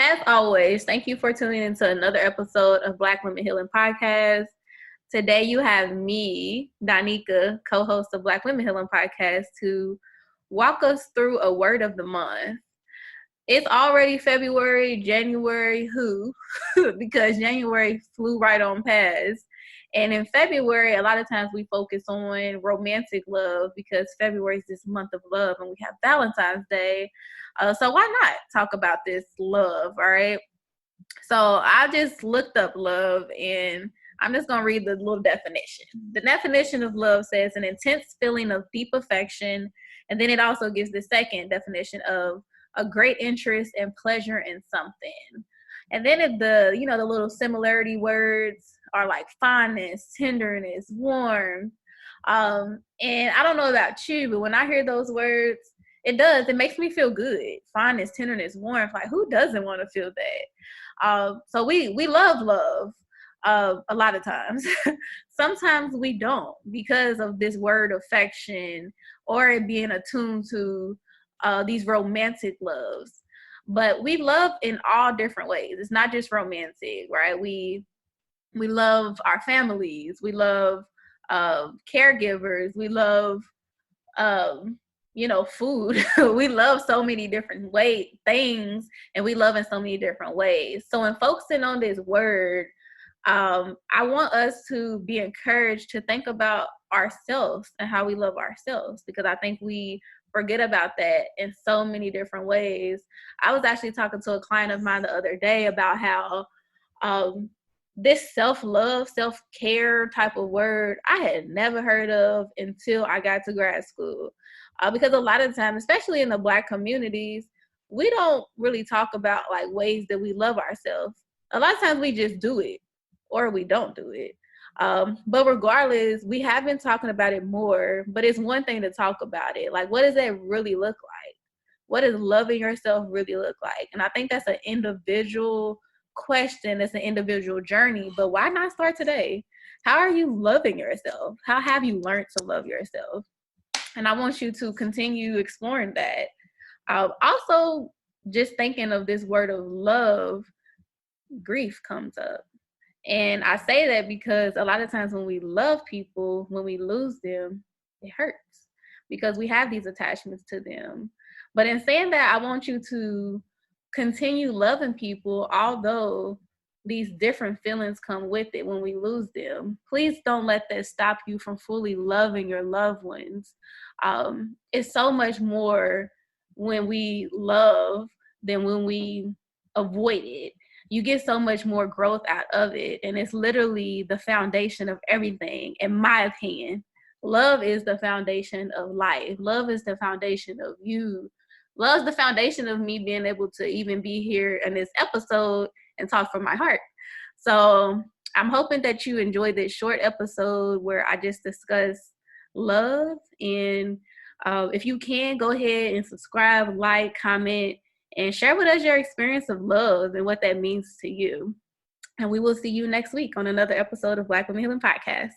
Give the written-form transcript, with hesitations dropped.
As always, thank you for tuning into another episode of Black Women Healing Podcast. Today you have me, Donika, co-host of Black Women Healing Podcast, to walk us through a word of the month. It's already February, January, because January flew right on past. And in February, a lot of times we focus on romantic love because February is this month of love and we have Valentine's Day. So why not talk about this love, all right? So I just looked up love and I'm just going to read the little definition. The definition of love says an intense feeling of deep affection. And then it also gives the second definition of a great interest and pleasure in something. And then the little similarity words are like fondness, tenderness, warmth. And I don't know about you, but when I hear those words, it makes me feel good. Fondness, tenderness, warmth. Like, who doesn't want to feel that? So we love love a lot of times. Sometimes we don't because of this word affection or it being attuned to these romantic loves. But we love in all different ways. It's not just romantic, right? We love our families. We love caregivers. We love food. We love so many different things, and we love in so many different ways. So in focusing on this word, I want us to be encouraged to think about ourselves and how we love ourselves, because I think we forget about that in so many different ways. I was actually talking to a client of mine the other day about how this self-love, self-care type of word I had never heard of until I got to grad school. Because a lot of times, especially in the Black communities, we don't really talk about like ways that we love ourselves. A lot of times we just do it or we don't do it. But regardless, we have been talking about it more, but it's one thing to talk about it. Like, what does that really look like? What does loving yourself really look like? And I think that's an individual question. It's an individual journey, but why not start today? How are you loving yourself? How have you learned to love yourself? And I want you to continue exploring that. Also, just thinking of this word of love, grief comes up. And I say that because a lot of times when we love people, when we lose them, it hurts because we have these attachments to them. But in saying that, I want you to continue loving people, although these different feelings come with it when we lose them. Please don't let that stop you from fully loving your loved ones. It's so much more when we love than when we avoid it. You get so much more growth out of it. And it's literally the foundation of everything, in my opinion. Love is the foundation of life. Love is the foundation of you. Love is the foundation of me being able to even be here in this episode and talk from my heart. So I'm hoping that you enjoyed this short episode where I just discussed love. And if you can, go ahead and subscribe, like, comment, and share with us your experience of love and what that means to you. And we will see you next week on another episode of Black Women Healing Podcast.